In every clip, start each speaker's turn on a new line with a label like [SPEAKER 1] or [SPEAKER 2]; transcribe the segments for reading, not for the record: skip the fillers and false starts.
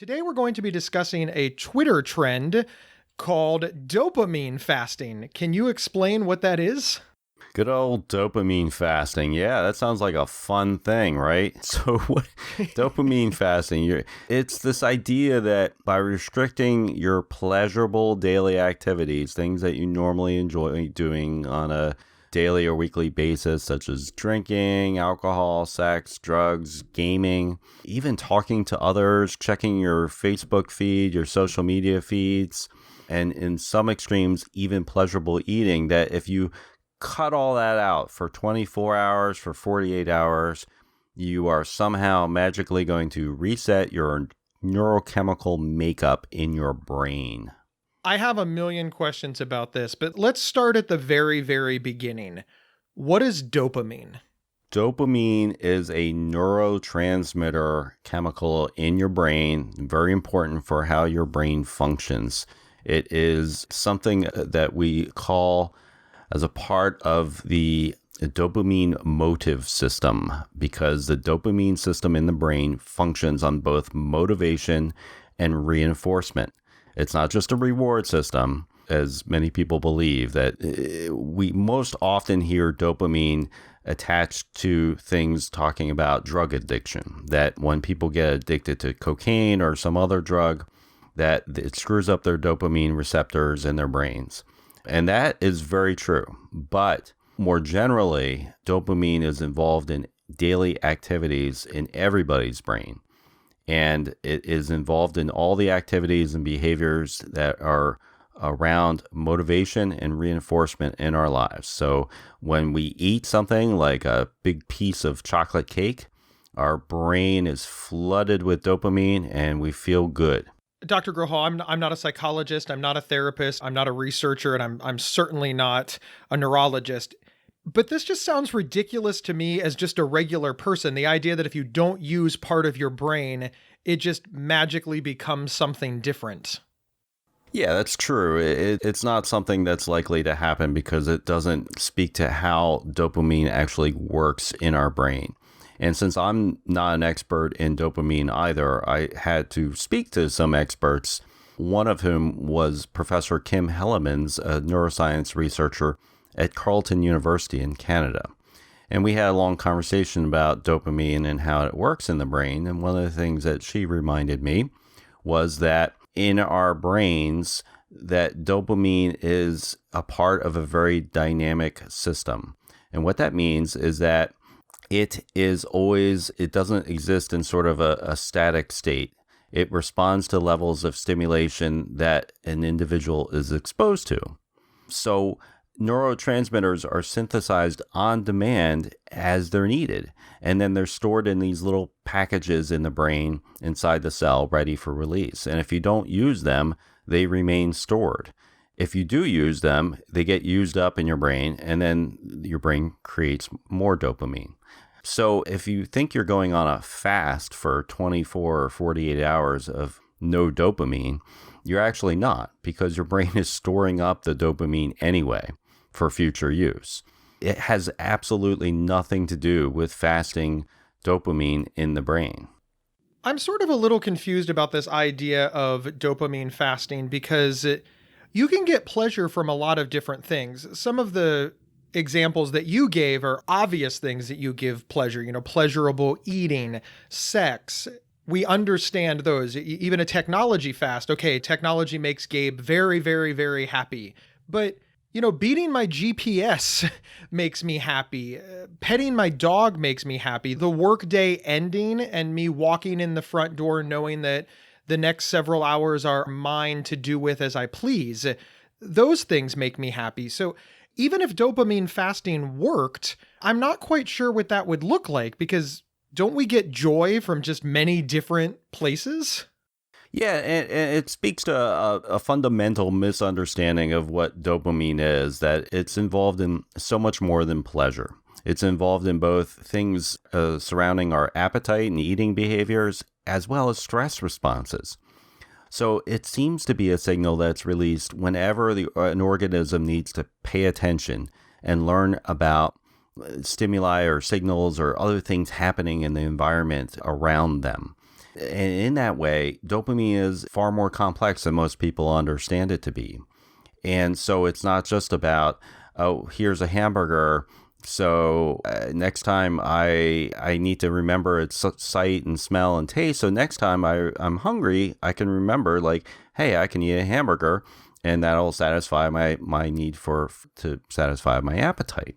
[SPEAKER 1] Today, we're going to be discussing a Twitter trend called dopamine fasting. Can you explain what that is?
[SPEAKER 2] Good old dopamine fasting. Yeah, that sounds like a fun thing, right? So what dopamine fasting, it's this idea that by restricting your pleasurable daily activities, things that you normally enjoy doing on a daily or weekly basis, such as drinking, alcohol, sex, drugs, gaming, even talking to others, checking your Facebook feed, your social media feeds, and in some extremes, even pleasurable eating, that if you cut all that out for 24 hours, for 48 hours, you are somehow magically going to reset your neurochemical makeup in your brain.
[SPEAKER 1] I have a million questions about this, but let's start at the very, very beginning. What is dopamine?
[SPEAKER 2] Dopamine is a neurotransmitter chemical in your brain, very important for how your brain functions. It is something that we call as a part of the dopamine motive system, because the dopamine system in the brain functions on both motivation and reinforcement. It's not just a reward system, as many people believe, that we most often hear dopamine attached to things talking about drug addiction, that when people get addicted to cocaine or some other drug, that it screws up their dopamine receptors in their brains. And that is very true. But more generally, dopamine is involved in daily activities in everybody's brain. And it is involved in all the activities and behaviors that are around motivation and reinforcement in our lives. So when we eat something like a big piece of chocolate cake, our brain is flooded with dopamine and we feel good.
[SPEAKER 1] Dr. Grohol, I'm not a psychologist, I'm not a therapist, I'm not a researcher, and I'm certainly not a neurologist. But this just sounds ridiculous to me as just a regular person. The idea that if you don't use part of your brain, it just magically becomes something different.
[SPEAKER 2] Yeah, that's true. It's not something that's likely to happen because it doesn't speak to how dopamine actually works in our brain. And since I'm not an expert in dopamine either, I had to speak to some experts, one of whom was Professor Kim Hellemans, a neuroscience researcher at Carleton University in Canada. And we had a long conversation about dopamine and how it works in the brain. And one of the things that she reminded me was that in our brains, that dopamine is a part of a very dynamic system. And what that means is that it doesn't exist in sort of a static state. It responds to levels of stimulation that an individual is exposed to. So neurotransmitters are synthesized on demand as they're needed. And then they're stored in these little packages in the brain inside the cell ready for release. And if you don't use them, they remain stored. If you do use them, they get used up in your brain, and then your brain creates more dopamine. So if you think you're going on a fast for 24 or 48 hours of no dopamine, you're actually not, because your brain is storing up the dopamine anyway for future use. It has absolutely nothing to do with fasting dopamine in the brain.
[SPEAKER 1] I'm sort of a little confused about this idea of dopamine fasting because you can get pleasure from a lot of different things. Some of the examples that you gave are obvious things that you give pleasure, pleasurable eating, sex. We understand those. Even a technology fast. Okay, technology makes Gabe very, very, very happy. But, beating my GPS makes me happy. Petting my dog makes me happy. The workday ending and me walking in the front door knowing that the next several hours are mine to do with as I please. Those things make me happy. So even if dopamine fasting worked, I'm not quite sure what that would look like, because don't we get joy from just many different places?
[SPEAKER 2] Yeah, and it speaks to a fundamental misunderstanding of what dopamine is, that it's involved in so much more than pleasure. It's involved in both things surrounding our appetite and eating behaviors, as well as stress responses. So it seems to be a signal that's released whenever an organism needs to pay attention and learn about stimuli or signals or other things happening in the environment around them. And in that way, dopamine is far more complex than most people understand it to be. And so it's not just about, oh, here's a hamburger. So next time I need to remember its sight and smell and taste. So next time I'm hungry, I can remember like, hey, I can eat a hamburger and that'll satisfy my need to satisfy my appetite.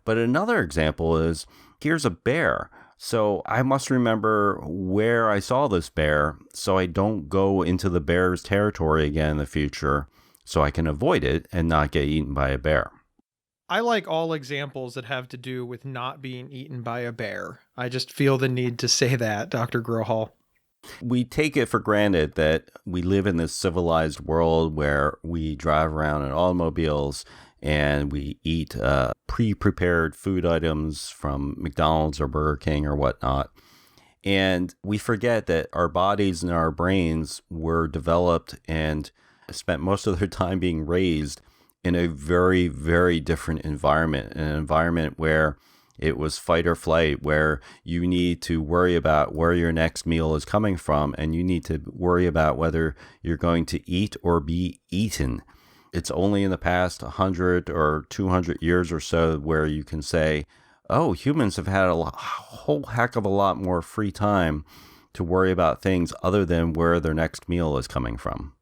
[SPEAKER 2] But another example is, here's a bear. So I must remember where I saw this bear so I don't go into the bear's territory again in the future, so I can avoid it and not get eaten by a bear.
[SPEAKER 1] I like all examples that have to do with not being eaten by a bear. I just feel the need to say that, Dr. Grohol.
[SPEAKER 2] We take it for granted that we live in this civilized world where we drive around in automobiles and we eat pre-prepared food items from McDonald's or Burger King or whatnot. And we forget that our bodies and our brains were developed and spent most of their time being raised in a very, very different environment, an environment where it was fight or flight, where you need to worry about where your next meal is coming from, and you need to worry about whether you're going to eat or be eaten. It's only in the past 100 or 200 years or so where you can say, oh, humans have had a whole heck of a lot more free time to worry about things other than where their next meal is coming from.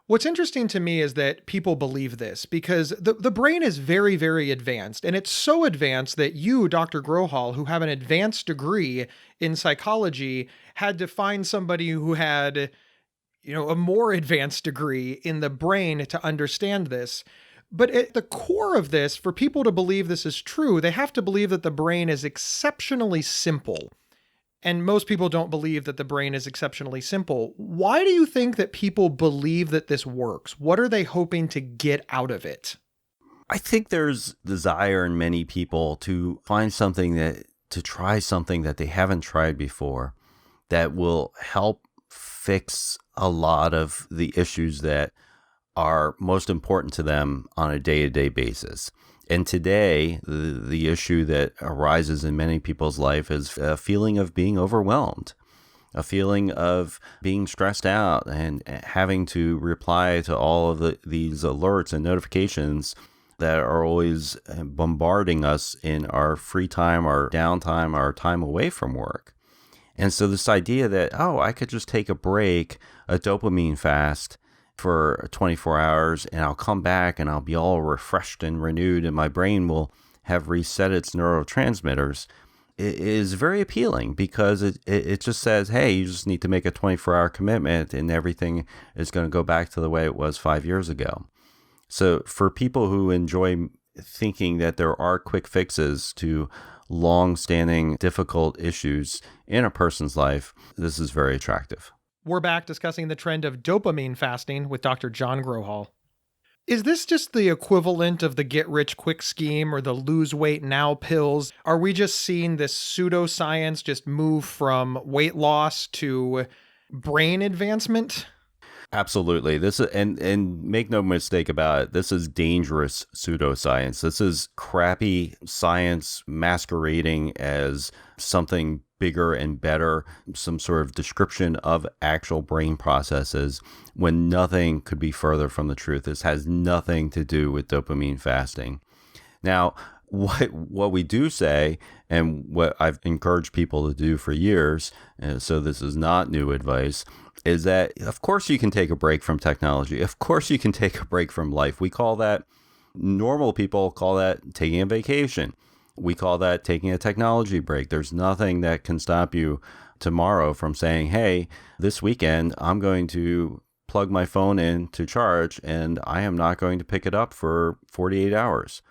[SPEAKER 1] What's interesting to me is that people believe this because the brain is very, very advanced. And it's so advanced that you, Dr. Grohol, who have an advanced degree in psychology, had to find somebody who had, a more advanced degree in the brain to understand this. But at the core of this, for people to believe this is true, they have to believe that the brain is exceptionally simple. And most people don't believe that the brain is exceptionally simple. Why do you think that people believe that this works? What are they hoping to get out of it?
[SPEAKER 2] I think there's desire in many people to find to try something that they haven't tried before that will help fix a lot of the issues that are most important to them on a day-to-day basis. And today, the issue that arises in many people's life is a feeling of being overwhelmed, a feeling of being stressed out and having to reply to all of these alerts and notifications that are always bombarding us in our free time, our downtime, our time away from work. And so this idea that, oh, I could just take a break, a dopamine fast, for 24 hours and I'll come back and I'll be all refreshed and renewed and my brain will have reset its neurotransmitters, it is very appealing because it just says, hey, you just need to make a 24-hour commitment and everything is going to go back to the way it was 5 years ago. So for people who enjoy thinking that there are quick fixes to long-standing difficult issues in a person's life, this is very attractive.
[SPEAKER 1] We're back discussing the trend of dopamine fasting with Dr. John Grohol. Is this just the equivalent of the get-rich-quick scheme or the lose-weight-now pills? Are we just seeing this pseudoscience just move from weight loss to brain advancement?
[SPEAKER 2] Absolutely. This is, and make no mistake about it, this is dangerous pseudoscience. This is crappy science masquerading as something bigger and better, some sort of description of actual brain processes when nothing could be further from the truth. This has nothing to do with dopamine fasting. Now, what we do say, and what I've encouraged people to do for years, and so this is not new advice, is that of course you can take a break from technology. Of course you can take a break from life. We call that, normal people call that taking a vacation. We call that taking a technology break. There's nothing that can stop you tomorrow from saying, hey, this weekend I'm going to plug my phone in to charge and I am not going to pick it up for 48 hours.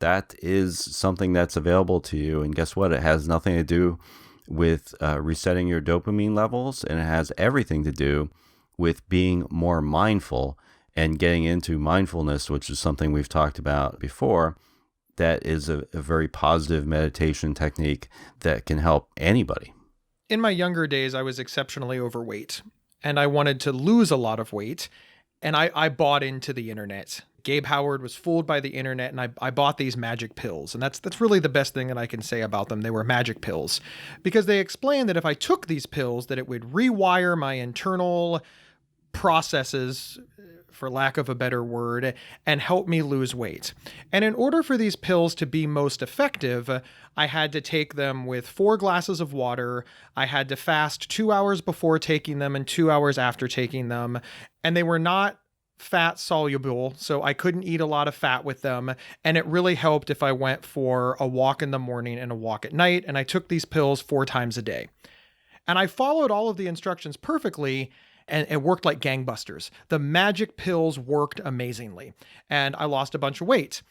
[SPEAKER 2] That is something that's available to you. And guess what? It has nothing to do with resetting your dopamine levels, and it has everything to do with being more mindful and getting into mindfulness, which is something we've talked about before. That is a very positive meditation technique that can help anybody.
[SPEAKER 1] In my younger days, I was exceptionally overweight and I wanted to lose a lot of weight. And I bought into the internet. Gabe Howard was fooled by the internet, and I bought these magic pills. And that's really the best thing that I can say about them. They were magic pills because they explained that if I took these pills, that it would rewire my internal processes, for lack of a better word, and help me lose weight. And in order for these pills to be most effective, I had to take them with 4 glasses of water. I had to fast 2 hours before taking them and 2 hours after taking them. And they were not fat soluble, so I couldn't eat a lot of fat with them. And it really helped if I went for a walk in the morning and a walk at night. And I took these pills 4 times a day. And I followed all of the instructions perfectly, and it worked like gangbusters. The magic pills worked amazingly, and I lost a bunch of weight.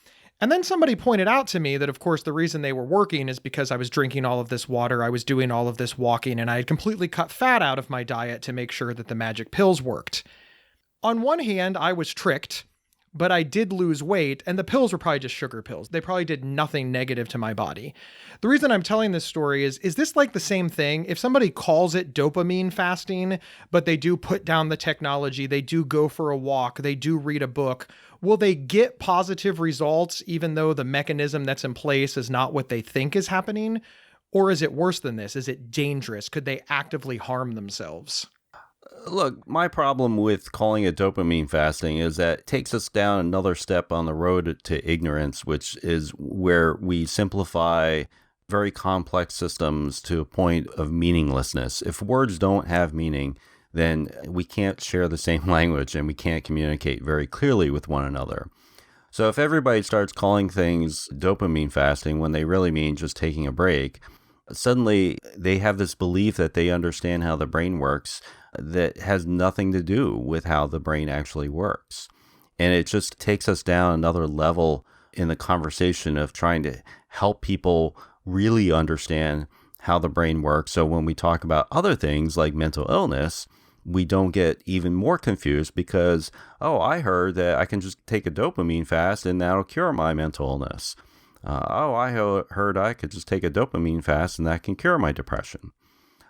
[SPEAKER 1] And then somebody pointed out to me that, of course, the reason they were working is because I was drinking all of this water, I was doing all of this walking, and I had completely cut fat out of my diet to make sure that the magic pills worked. On one hand, I was tricked, but I did lose weight, and the pills were probably just sugar pills. They probably did nothing negative to my body. The reason I'm telling this story is this like the same thing? If somebody calls it dopamine fasting, but they do put down the technology, they do go for a walk, they do read a book, will they get positive results even though the mechanism that's in place is not what they think is happening? Or is it worse than this? Is it dangerous? Could they actively harm themselves?
[SPEAKER 2] Look, my problem with calling it dopamine fasting is that it takes us down another step on the road to ignorance, which is where we simplify very complex systems to a point of meaninglessness. If words don't have meaning, then we can't share the same language and we can't communicate very clearly with one another. So if everybody starts calling things dopamine fasting when they really mean just taking a break, suddenly they have this belief that they understand how the brain works that has nothing to do with how the brain actually works. And it just takes us down another level in the conversation of trying to help people really understand how the brain works. So when we talk about other things like mental illness, we don't get even more confused because, oh, I heard that I can just take a dopamine fast and that'll cure my mental illness. I heard I could just take a dopamine fast and that can cure my depression.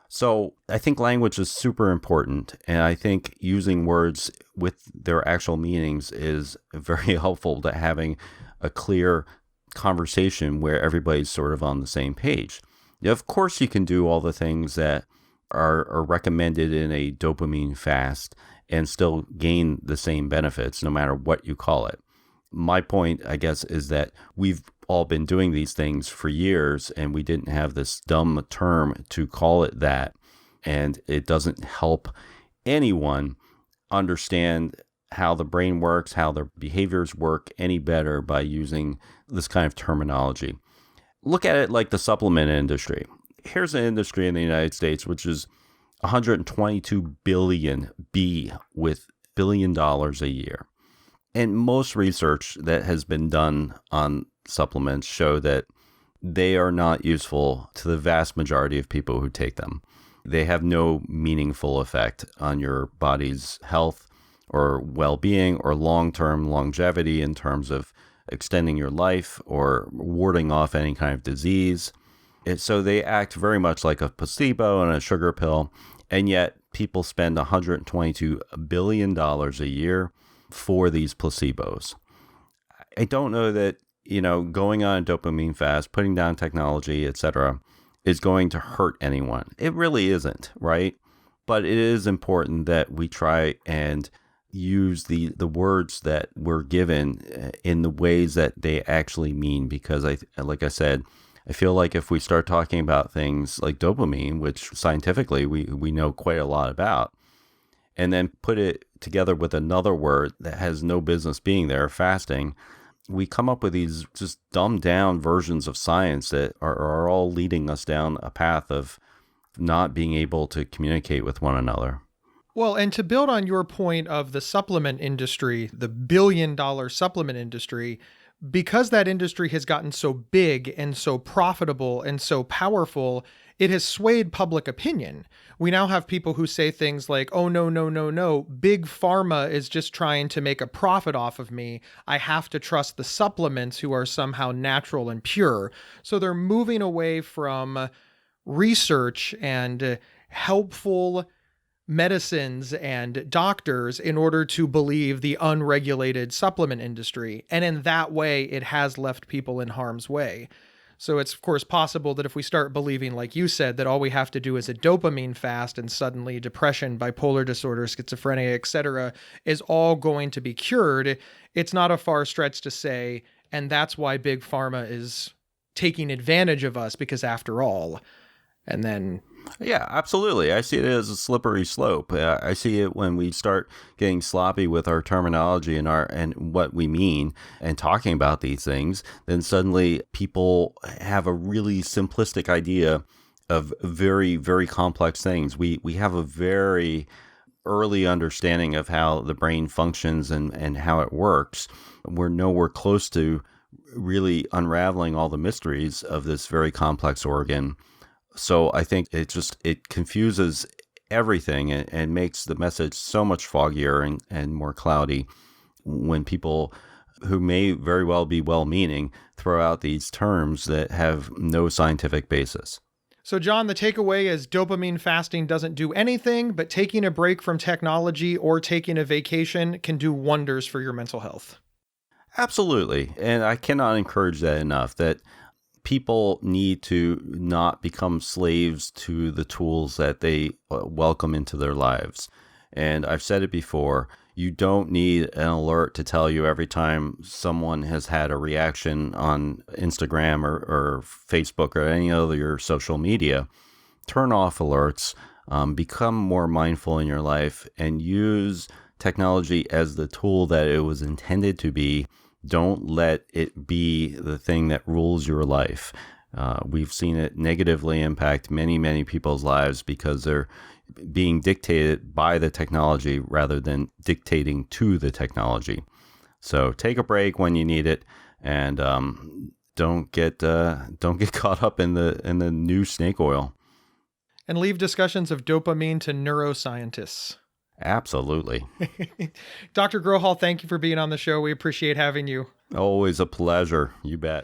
[SPEAKER 2] So I think language is super important, and I think using words with their actual meanings is very helpful to having a clear conversation where everybody's sort of on the same page. Of course, you can do all the things that are recommended in a dopamine fast and still gain the same benefits no matter what you call it. My point, I guess, is that we've all been doing these things for years and we didn't have this dumb term to call it that. And it doesn't help anyone understand how the brain works, how their behaviors work any better by using this kind of terminology. Look at it like the supplement industry. Here's an industry in the United States which is 122 billion with $1 billion a year. And most research that has been done on supplements show that they are not useful to the vast majority of people who take them. They have no meaningful effect on your body's health or well-being or long-term longevity in terms of extending your life or warding off any kind of disease. So they act very much like a placebo and a sugar pill, and yet people spend $122 billion a year for these placebos. I don't know that, going on a dopamine fast, putting down technology, etc., is going to hurt anyone. It really isn't, right? But it is important that we try and use the words that we're given in the ways that they actually mean, because like I said, I feel like if we start talking about things like dopamine, which scientifically we know quite a lot about, and then put it together with another word that has no business being there, fasting, we come up with these just dumbed down versions of science that are all leading us down a path of not being able to communicate with one another.
[SPEAKER 1] Well, and to build on your point of the supplement industry, the billion-dollar supplement industry, because that industry has gotten so big and so profitable and so powerful, it has swayed public opinion. We now have people who say things like, oh, no, no, no, no, big pharma is just trying to make a profit off of me. I have to trust the supplements who are somehow natural and pure. So they're moving away from research and helpful medicines and doctors in order to believe the unregulated supplement industry. And in that way, it has left people in harm's way. So it's, of course, possible that if we start believing, like you said, that all we have to do is a dopamine fast and suddenly depression, bipolar disorder, schizophrenia, etc., is all going to be cured, it's not a far stretch to say, and that's why Big Pharma is taking advantage of us, because after all, and then...
[SPEAKER 2] Yeah, absolutely. I see it as a slippery slope. I see it when we start getting sloppy with our terminology and what we mean and talking about these things. Then suddenly people have a really simplistic idea of very, very complex things. We have a very early understanding of how the brain functions and how it works. We're nowhere close to really unraveling all the mysteries of this very complex organ. So I think it confuses everything and makes the message so much foggier and more cloudy when people who may very well be well-meaning throw out these terms that have no scientific basis.
[SPEAKER 1] So, John, the takeaway is dopamine fasting doesn't do anything, but taking a break from technology or taking a vacation can do wonders for your mental health.
[SPEAKER 2] Absolutely. And I cannot encourage that enough, that people need to not become slaves to the tools that they welcome into their lives. And I've said it before, you don't need an alert to tell you every time someone has had a reaction on Instagram or Facebook or any other your social media. Turn off alerts, become more mindful in your life, and use technology as the tool that it was intended to be. Don't let it be the thing that rules your life. We've seen it negatively impact many, many people's lives because they're being dictated by the technology rather than dictating to the technology. So take a break when you need it, and don't get caught up in the new snake oil.
[SPEAKER 1] And leave discussions of dopamine to neuroscientists.
[SPEAKER 2] Absolutely.
[SPEAKER 1] Dr. Grohol, thank you for being on the show. We appreciate having you.
[SPEAKER 2] Always a pleasure. You bet.